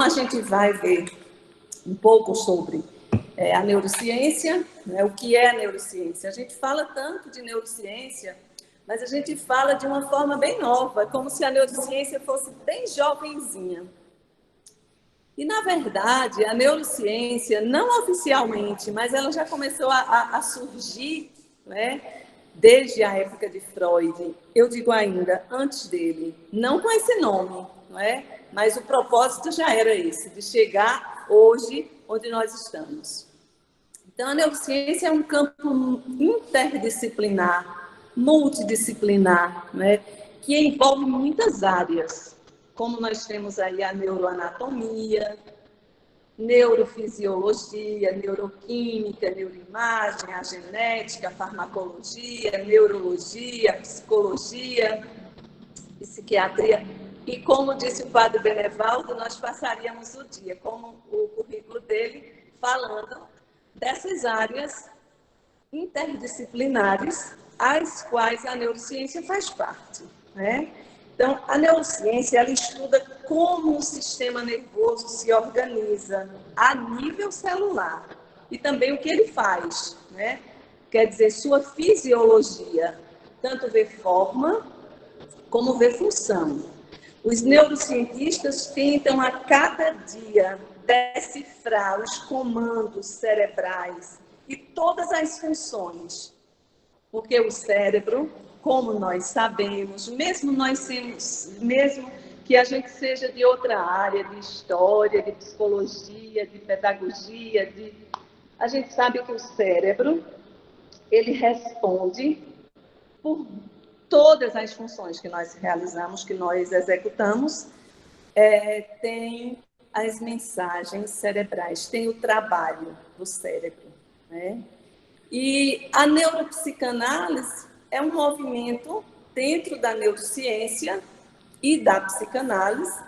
A gente vai ver um pouco sobre a neurociência, né? O que é a neurociência. A gente fala tanto de neurociência, mas a gente fala de uma forma bem nova, como se a neurociência fosse bem jovenzinha. E, na verdade, a neurociência, não oficialmente, mas ela já começou a surgir, né, desde a época de Freud, eu digo ainda, antes dele, não com esse nome, não é? Mas o propósito já era esse, de chegar hoje onde nós estamos. Então, a neurociência é um campo interdisciplinar, multidisciplinar, né, que envolve muitas áreas, como nós temos aí a neuroanatomia, neurofisiologia, neuroquímica, neuroimagem, a genética, a farmacologia, a neurologia, a psicologia, psiquiatria. E como disse o padre Benevaldo, nós passaríamos o dia, como o currículo dele, falando dessas áreas interdisciplinares, às quais a neurociência faz parte, né? Então, a neurociência, ela estuda como o sistema nervoso se organiza a nível celular e também o que ele faz, né? Quer dizer, sua fisiologia, tanto vê forma como vê função. Os neurocientistas tentam a cada dia decifrar os comandos cerebrais e todas as funções, porque o cérebro, como nós sabemos, mesmo que a gente seja de outra área, de história, de psicologia, de pedagogia, a gente sabe que o cérebro, ele responde por todas as funções que nós realizamos, que nós executamos, tem as mensagens cerebrais, tem o trabalho do cérebro, né? E a neuropsicanálise é um movimento dentro da neurociência e da psicanálise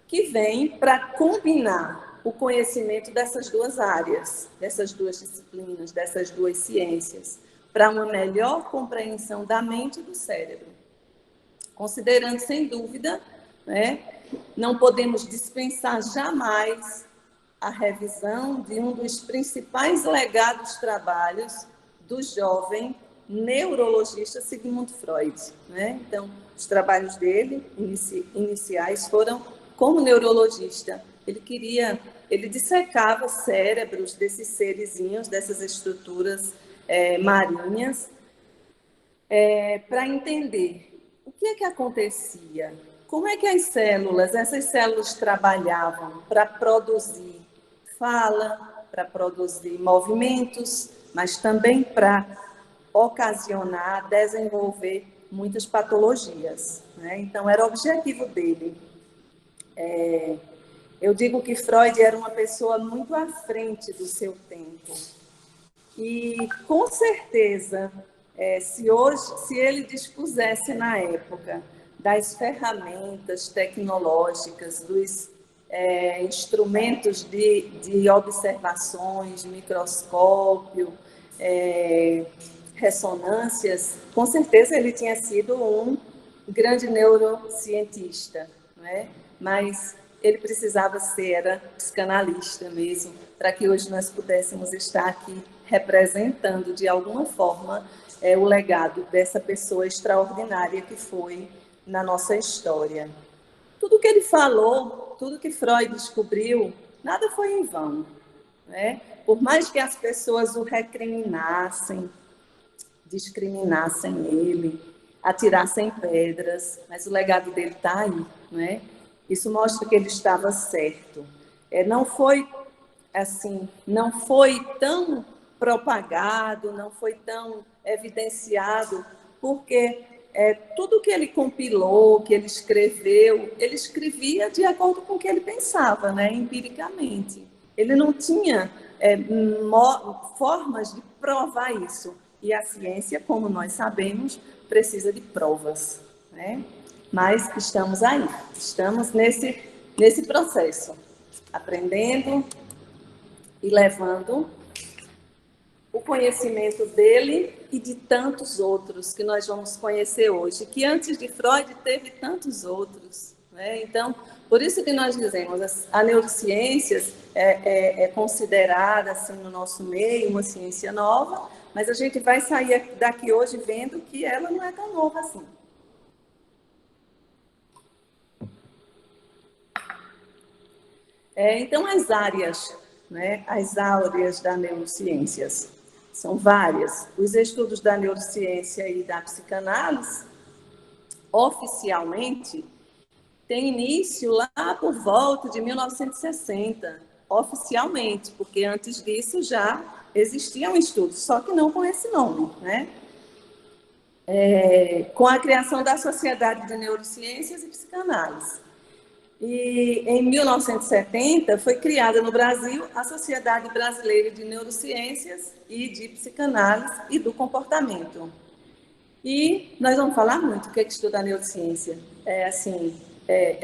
que vem para combinar o conhecimento dessas duas áreas, dessas duas disciplinas, dessas duas ciências, para uma melhor compreensão da mente e do cérebro. Considerando, sem dúvida, né, não podemos dispensar jamais a revisão de um dos principais legados trabalhos do jovem neurologista Sigmund Freud, né? Então, os trabalhos dele, iniciais, foram como neurologista. Ele dissecava cérebros desses serizinhos, dessas estruturas marinhas, para entender o que é que acontecia, como é que essas células trabalhavam para produzir fala, para produzir movimentos, mas também para ocasionar, desenvolver muitas patologias, né? Então, era o objetivo dele. Eu digo que Freud era uma pessoa muito à frente do seu tempo. E, com certeza, se ele dispusesse na época das ferramentas tecnológicas, dos instrumentos de observações, microscópio, ressonâncias, com certeza ele tinha sido um grande neurocientista, né? Mas ele precisava ser psicanalista mesmo, para que hoje nós pudéssemos estar aqui representando de alguma forma o legado dessa pessoa extraordinária que foi na nossa história. Tudo que ele falou, tudo que Freud descobriu, nada foi em vão, né? Por mais que as pessoas o recriminassem, discriminassem ele, atirassem pedras, mas o legado dele está aí, né? Isso mostra que ele estava certo. Não foi assim, não foi tão propagado, não foi tão evidenciado, porque tudo que ele compilou, que ele escreveu, ele escrevia de acordo com o que ele pensava, né, empiricamente. Ele não tinha formas de provar isso. E a ciência, como nós sabemos, precisa de provas, né? Mas estamos aí, estamos nesse processo, aprendendo e levando o conhecimento dele e de tantos outros que nós vamos conhecer hoje, que antes de Freud teve tantos outros, né? Então, Por isso que nós dizemos, a neurociências é considerada, assim, no nosso meio, uma ciência nova, mas a gente vai sair daqui hoje vendo que ela não é tão nova assim. Então, as áreas, né, as áreas da neurociências, são várias. Os estudos da neurociência e da psicanálise, oficialmente, têm início lá por volta de 1960, oficialmente, porque antes disso já existiam estudos, só que não com esse nome, né? Com a criação da Sociedade de Neurociências e Psicanálise. E em 1970 foi criada no Brasil a Sociedade Brasileira de Neurociências e de Psicanálise e do Comportamento. E nós vamos falar muito o que é que estuda a neurociência.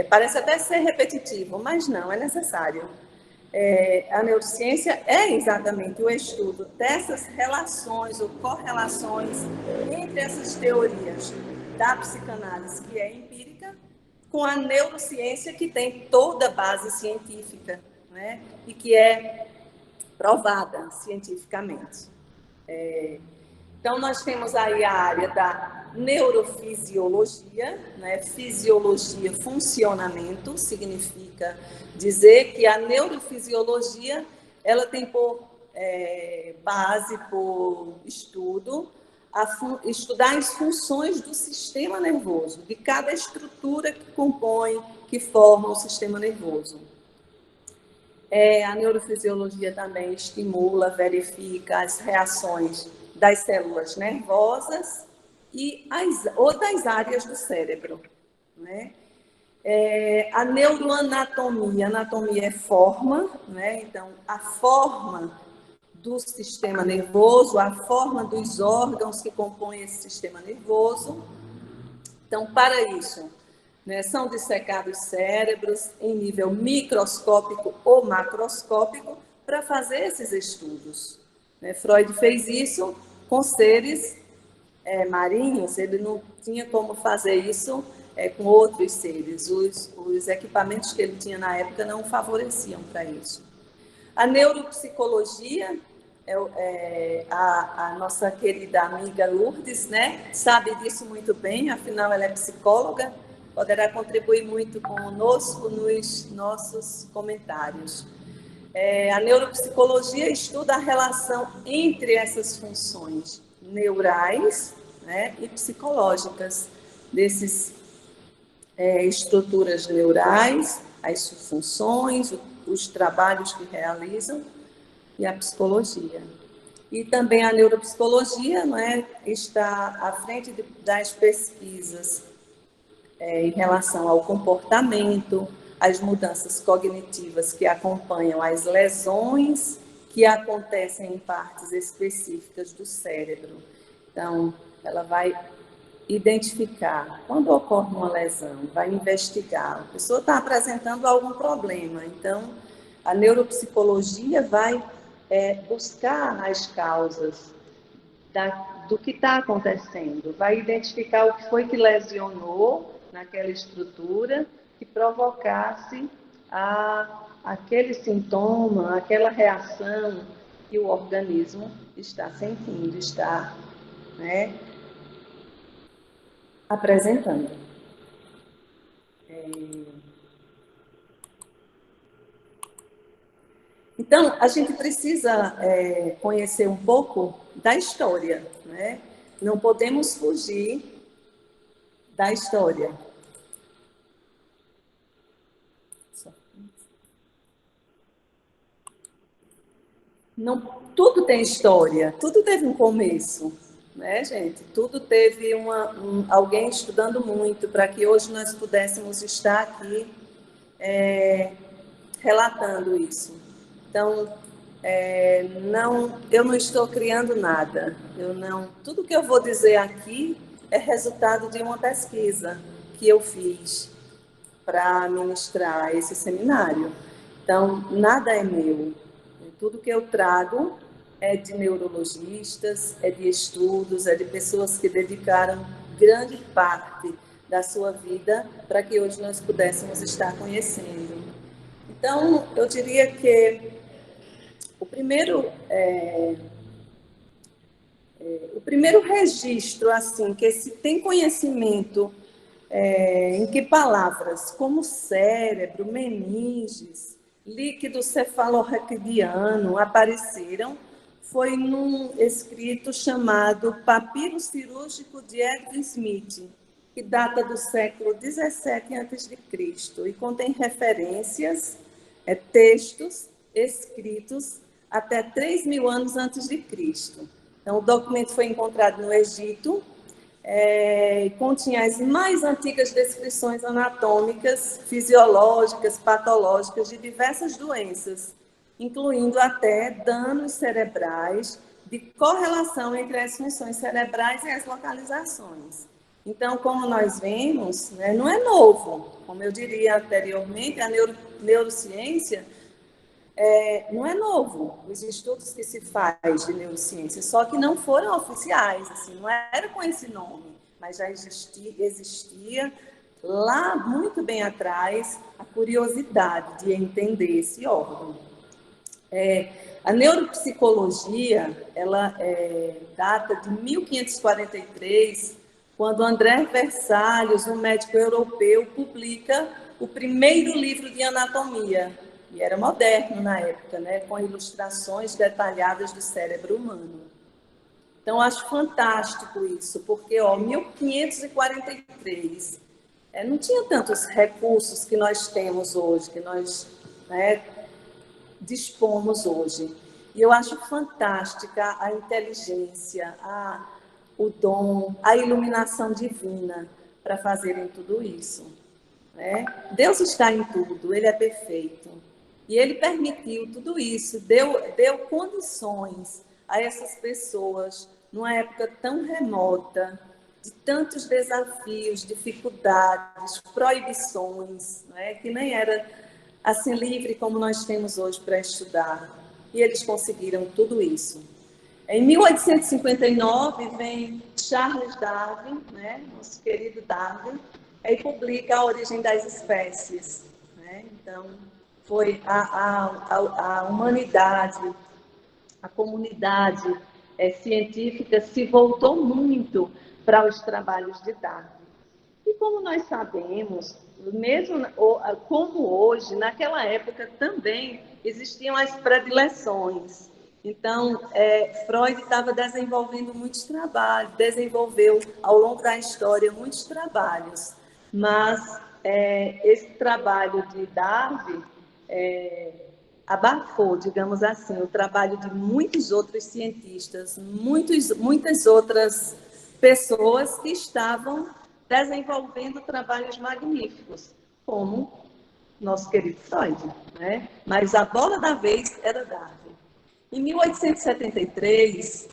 Parece até ser repetitivo, mas não, é necessário. A neurociência é exatamente o estudo dessas relações ou correlações entre essas teorias da psicanálise, que é empírica, com a neurociência, que tem toda a base científica, né? E que é provada cientificamente. Então, nós temos aí a área da neurofisiologia, né? Fisiologia, funcionamento, significa dizer que a neurofisiologia ela tem por base, por estudo, estudar as funções do sistema nervoso, de cada estrutura que compõe, que forma o sistema nervoso. A neurofisiologia também estimula, verifica as reações das células nervosas ou das áreas do cérebro, né? A neuroanatomia, anatomia é forma, né? Então, a forma do sistema nervoso, a forma dos órgãos que compõem esse sistema nervoso. Então, para isso, né, são dissecados cérebros em nível microscópico ou macroscópico para fazer esses estudos. Freud fez isso com seres marinhos, ele não tinha como fazer isso com outros seres. Os equipamentos que ele tinha na época não favoreciam para isso. A neuropsicologia, a nossa querida amiga Lourdes, né, sabe disso muito bem, afinal ela é psicóloga, poderá contribuir muito conosco nos nossos comentários. A neuropsicologia estuda a relação entre essas funções neurais, né, e psicológicas desses estruturas neurais, as funções, os trabalhos que realizam e a psicologia. E também a neuropsicologia, né, está à frente das pesquisas em relação ao comportamento, as mudanças cognitivas que acompanham as lesões que acontecem em partes específicas do cérebro. Então, ela vai identificar quando ocorre uma lesão, vai investigar. A pessoa está apresentando algum problema, então a neuropsicologia vai buscar as causas do que está acontecendo, vai identificar o que foi que lesionou naquela estrutura que provocasse aquele sintoma, aquela reação que o organismo está sentindo, está, né, apresentando. Então, a gente precisa conhecer um pouco da história, né? Não podemos fugir da história. Não, tudo tem história, tudo teve um começo, né, gente? Tudo teve alguém estudando muito para que hoje nós pudéssemos estar aqui relatando isso. Então, eu não estou criando nada. Tudo que eu vou dizer aqui é resultado de uma pesquisa que eu fiz para ministrar esse seminário. Então, nada é meu. Tudo que eu trago é de neurologistas, é de estudos, é de pessoas que dedicaram grande parte da sua vida para que hoje nós pudéssemos estar conhecendo. Então, eu diria que o primeiro, o primeiro registro, assim, que se tem conhecimento em que palavras como cérebro, meninges, líquido cefalorraquidiano apareceram, foi num escrito chamado Papiro Cirúrgico de Edwin Smith, que data do século 17 a.C. e contém referências, textos escritos até 3.000 anos antes de Cristo. Então, o documento foi encontrado no Egito, continha as mais antigas descrições anatômicas, fisiológicas, patológicas de diversas doenças, incluindo até danos cerebrais, de correlação entre as funções cerebrais e as localizações. Então, como nós vemos, né, não é novo. Como eu diria anteriormente, a neurociência não é novo, os estudos que se faz de neurociência, só que não foram oficiais, assim, não era com esse nome, mas já existia lá muito bem atrás a curiosidade de entender esse órgão. A neuropsicologia, ela data de 1543, quando André Vesalius, um médico europeu, publica o primeiro livro de anatomia, e era moderno na época, né, com ilustrações detalhadas do cérebro humano. Então, acho fantástico isso, porque, 1543, não tinha tantos recursos que nós temos hoje, que nós, né, dispomos hoje. E eu acho fantástica a inteligência, o dom, a iluminação divina para fazerem tudo isso. Né? Deus está em tudo, Ele é perfeito. E Ele permitiu tudo isso, deu condições a essas pessoas, numa época tão remota, de tantos desafios, dificuldades, proibições, né? Que nem era assim livre como nós temos hoje para estudar. E eles conseguiram tudo isso. Em 1859 vem Charles Darwin, né, nosso querido Darwin, e publica A Origem das Espécies. Né? Então, foi a humanidade, a comunidade científica se voltou muito para os trabalhos de Darwin. E como nós sabemos, mesmo como hoje, naquela época também existiam as predileções. Então, Freud estava desenvolvendo muitos trabalhos, desenvolveu ao longo da história muitos trabalhos, mas esse trabalho de Darwin abafou, digamos assim, o trabalho de muitos outros cientistas, muitas outras pessoas que estavam desenvolvendo trabalhos magníficos, como nosso querido Freud, né? Mas a bola da vez era Darwin. Em 1873,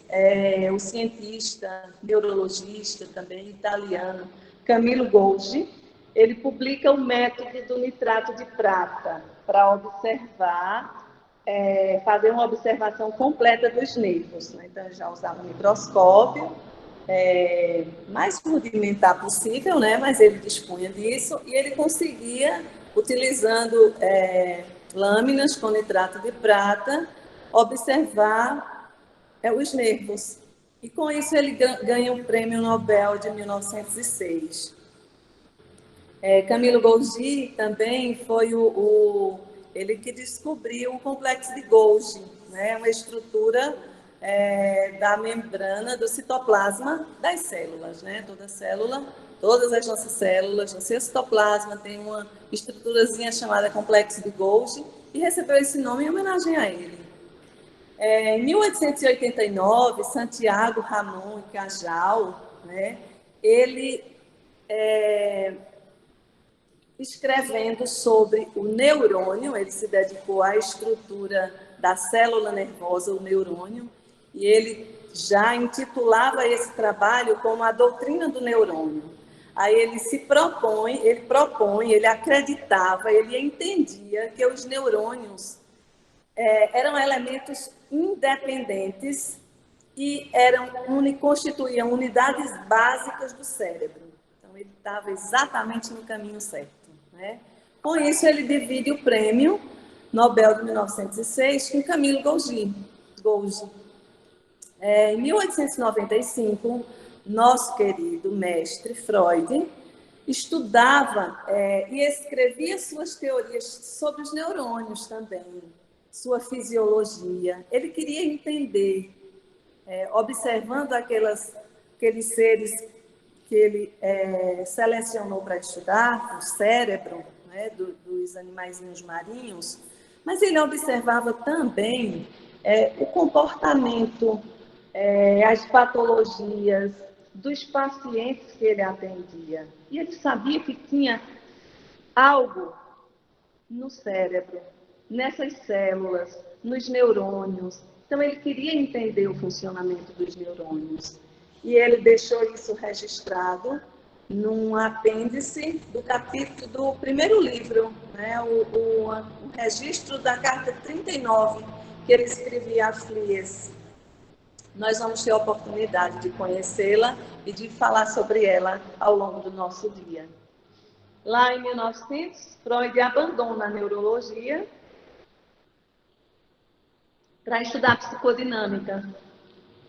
o cientista, neurologista também italiano, Camillo Golgi, ele publica o método do nitrato de prata para observar, fazer uma observação completa dos nervos. Né? Então, ele já usava um microscópio, mais rudimentar possível, né? Mas ele dispunha disso e ele conseguia, utilizando lâminas com nitrato de prata, observar os nervos. E com isso ele ganha o Prêmio Nobel de 1906. Camillo Golgi também foi ele que descobriu o complexo de Golgi, né? Uma estrutura da membrana do citoplasma das células, né? Todas as nossas células, no seu citoplasma tem uma estruturazinha chamada complexo de Golgi e recebeu esse nome em homenagem a ele. Em 1889, Santiago Ramon e Cajal, né? Ele escrevendo sobre o neurônio, ele se dedicou à estrutura da célula nervosa, o neurônio, e ele já intitulava esse trabalho como a doutrina do neurônio. Aí ele acreditava, ele entendia que os neurônios eram elementos independentes e constituíam unidades básicas do cérebro. Então, Então, ele estava exatamente no caminho certo, né? Com isso, ele divide o prêmio Nobel de 1906 com Camille Golgi. Em 1895, nosso querido mestre Freud estudava e escrevia suas teorias sobre os neurônios também, sua fisiologia. Ele queria entender, observando aqueles seres que ele selecionou para estudar, o cérebro, né, dos animaizinhos marinhos, mas ele observava também o comportamento, as patologias dos pacientes que ele atendia. E ele sabia que tinha algo no cérebro, nessas células, nos neurônios. Então, ele queria entender o funcionamento dos neurônios. E ele deixou isso registrado num apêndice do capítulo do primeiro livro, né, o registro da carta 39, que ele escrevia a Flies. Nós vamos ter a oportunidade de conhecê-la e de falar sobre ela ao longo do nosso dia. Lá em 1900, Freud abandona a neurologia para estudar psicodinâmica,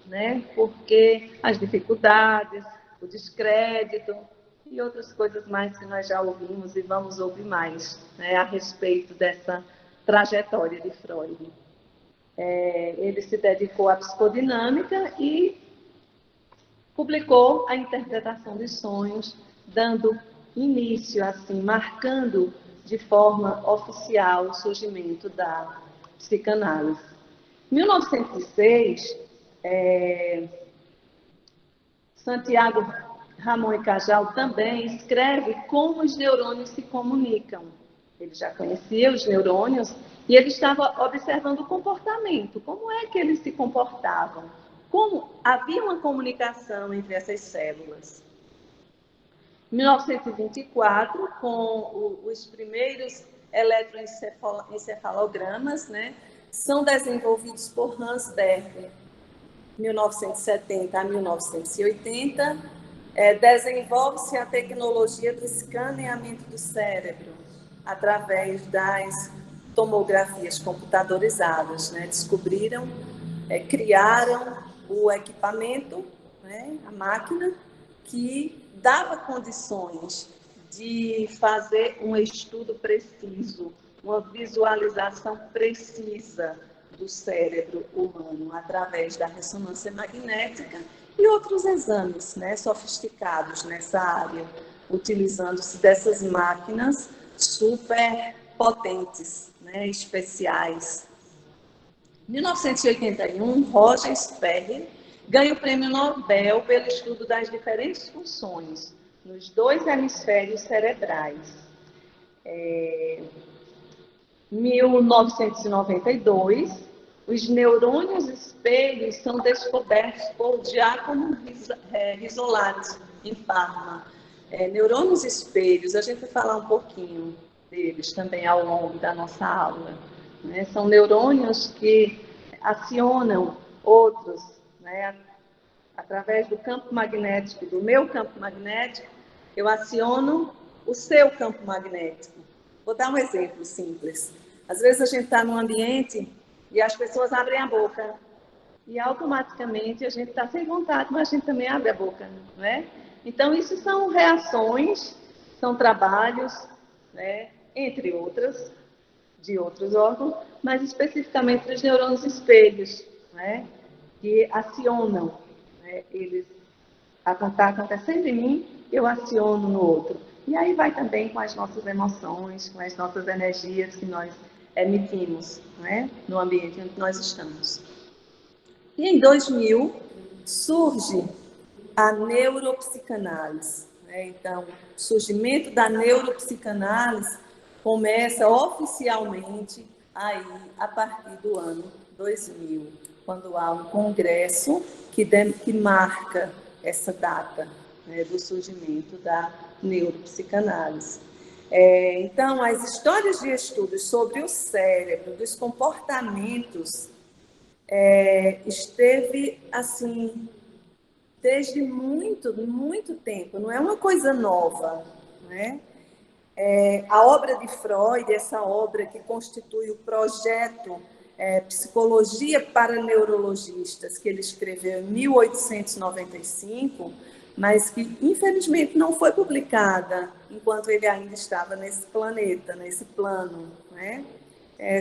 né? Porque as dificuldades, o descrédito e outras coisas mais que nós já ouvimos e vamos ouvir mais, né, a respeito dessa trajetória de Freud. Ele se dedicou à psicodinâmica e publicou a interpretação dos sonhos, dando início, assim, marcando de forma oficial o surgimento da psicanálise. Em 1906, Santiago Ramon e Cajal também escreve como os neurônios se comunicam. Ele já conhecia os neurônios e ele estava observando o comportamento, como é que eles se comportavam, como havia uma comunicação entre essas células. Em 1924, com os primeiros eletroencefalogramas, né, são desenvolvidos por Hans Berger, 1970 a 1980, desenvolve-se a tecnologia do escaneamento do cérebro através das tomografias computadorizadas, né? Descobriram, criaram o equipamento, né, a máquina, que dava condições de fazer um estudo preciso, uma visualização precisa do cérebro humano através da ressonância magnética e outros exames, né, sofisticados nessa área, utilizando-se dessas máquinas super potentes, né, especiais. Em 1981, Roger Sperry ganha o Prêmio Nobel pelo estudo das diferentes funções nos dois hemisférios cerebrais. Em 1992, os neurônios espelhos são descobertos por Giacomo Rizzolatti, em Parma. Neurônios espelhos, a gente vai falar um pouquinho deles também ao longo da nossa aula. Né? São neurônios que acionam outros, né? Através do campo magnético, do meu campo magnético, eu aciono o seu campo magnético. Vou dar um exemplo simples. Às vezes a gente está num ambiente e as pessoas abrem a boca e automaticamente a gente está sem vontade, mas a gente também abre a boca, não é? Então, isso são reações, são trabalhos, né, entre outras, de outros órgãos, mas especificamente dos neurônios espelhos, né, que acionam, né, eles, está acontecendo em mim, eu aciono no outro. E aí vai também com as nossas emoções, com as nossas energias que nós emitimos, né, no ambiente onde nós estamos. E em 2000 surge a neuropsicanálise. Né? Então, o surgimento da neuropsicanálise começa oficialmente aí a partir do ano 2000, quando há um congresso que marca essa data, né, do surgimento da neuropsicanálise. Então, as histórias de estudos sobre o cérebro, dos comportamentos, esteve assim desde muito, muito tempo, não é uma coisa nova, né? A obra de Freud, essa obra que constitui o projeto Psicologia para Neurologistas, que ele escreveu em 1895, mas que infelizmente não foi publicada enquanto ele ainda estava nesse planeta, nesse plano, né?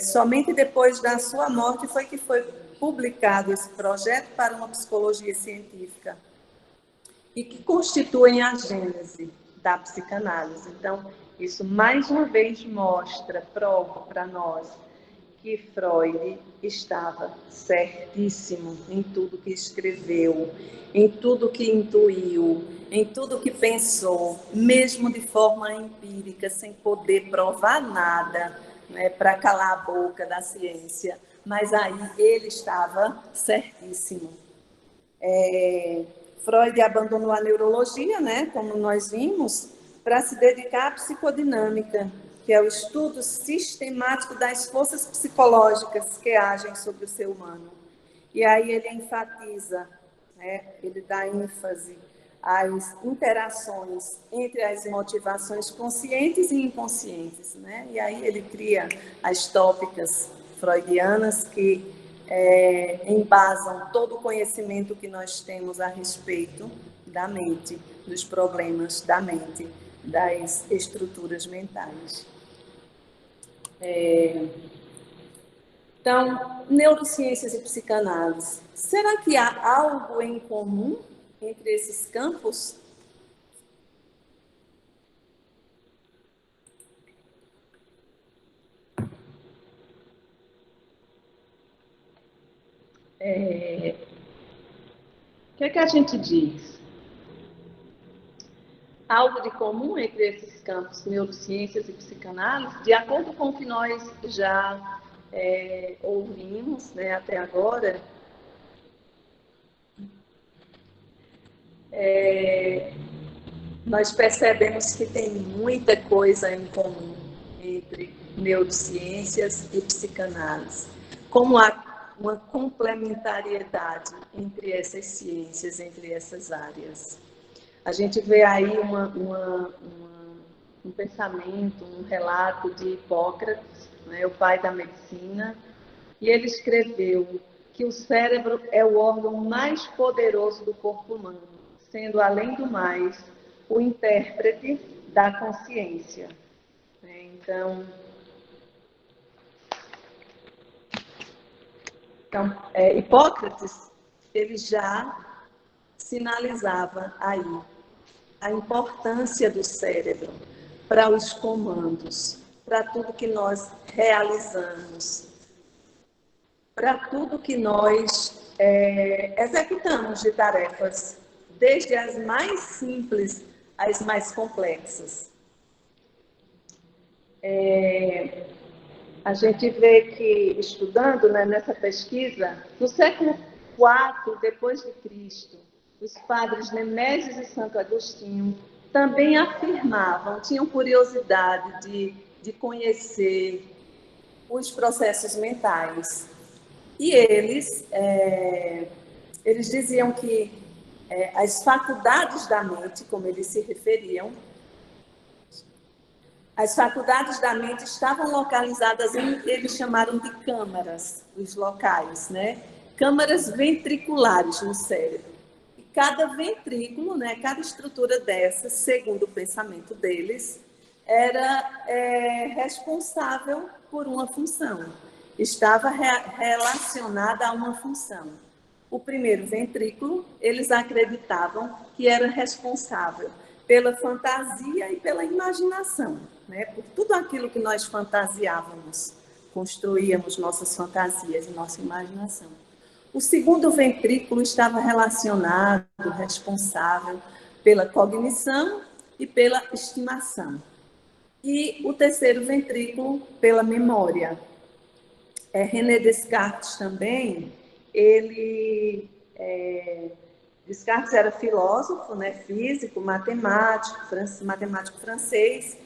Somente depois da sua morte foi que foi publicado esse projeto para uma psicologia científica e que constituem a gênese da psicanálise. Então, isso mais uma vez mostra, prova para nós que Freud estava certíssimo em tudo que escreveu, em tudo que intuiu, em tudo que pensou, mesmo de forma empírica, sem poder provar nada, né, para calar a boca da ciência. Mas aí ele estava certíssimo. Freud abandonou a neurologia, né, como nós vimos, para se dedicar à psicodinâmica, que é o estudo sistemático das forças psicológicas que agem sobre o ser humano. E aí ele enfatiza, né, ele dá ênfase às interações entre as motivações conscientes e inconscientes, né? E aí ele cria as tópicas freudianas que embasam todo o conhecimento que nós temos a respeito da mente, dos problemas da mente, das estruturas mentais. Então, neurociências e psicanálise. Será que há algo em comum entre esses campos? O que é que a gente diz? Algo de comum entre esses campos, neurociências e psicanálise, de acordo com o que nós já ouvimos, né, até agora, nós percebemos que tem muita coisa em comum entre neurociências e psicanálise. Como há uma complementariedade entre essas ciências, entre essas áreas. A gente vê aí um pensamento, um relato de Hipócrates, né, o pai da medicina, e ele escreveu que o cérebro é o órgão mais poderoso do corpo humano, sendo, além do mais, o intérprete da consciência. Então, Hipócrates, ele já sinalizava aí a importância do cérebro para os comandos, para tudo que nós realizamos, para tudo que nós executamos de tarefas, desde as mais simples às mais complexas. A gente vê que, estudando, né, nessa pesquisa, no século IV depois de Cristo, os padres Nemésio e Santo Agostinho também afirmavam, tinham curiosidade de conhecer os processos mentais. E eles diziam que as faculdades da mente, como eles se referiam, as faculdades da mente estavam localizadas em, eles chamaram de câmaras, os locais, né? Câmaras ventriculares no cérebro. E cada ventrículo, né, cada estrutura dessas, segundo o pensamento deles, era responsável por uma função. Estava relacionada a uma função. O primeiro ventrículo, eles acreditavam que era responsável pela fantasia e pela imaginação, né? Por tudo aquilo que nós fantasiávamos, construíamos nossas fantasias e nossa imaginação. O segundo ventrículo estava relacionado, responsável pela cognição e pela estimação. E o terceiro ventrículo pela memória. René Descartes também, Descartes era filósofo, né, físico, matemático francês,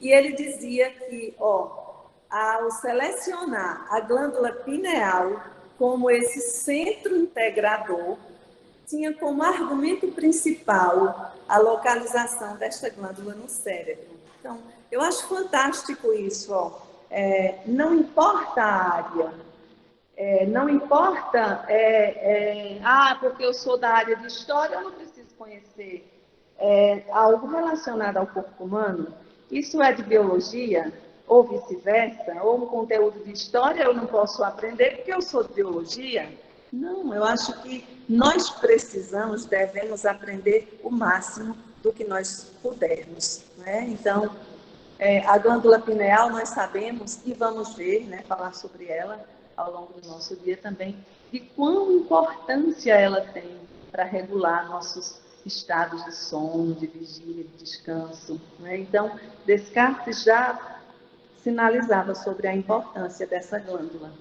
e ele dizia que, ao selecionar a glândula pineal como esse centro integrador, tinha como argumento principal a localização desta glândula no cérebro. Então, eu acho fantástico isso, ó. Não importa a área, não importa, porque eu sou da área de história, eu não preciso conhecer algo relacionado ao corpo humano. Isso é de biologia, ou vice-versa, ou um conteúdo de história eu não posso aprender porque eu sou de biologia. Não, eu acho que nós precisamos, devemos aprender o máximo do que nós pudermos, né? Então, a glândula pineal, nós sabemos e vamos ver, né, falar sobre ela ao longo do nosso dia também, de quão importância ela tem para regular nossos estados de sono, de vigília, de descanso, né? Então, Descartes já sinalizava sobre a importância dessa glândula.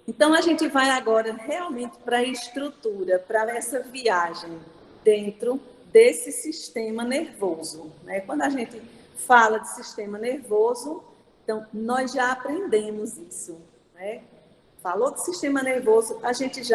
Então, a gente vai agora realmente para a estrutura, para essa viagem dentro desse sistema nervoso, né? Quando a gente fala de sistema nervoso, então, nós já aprendemos isso, né? Falou de sistema nervoso, a gente já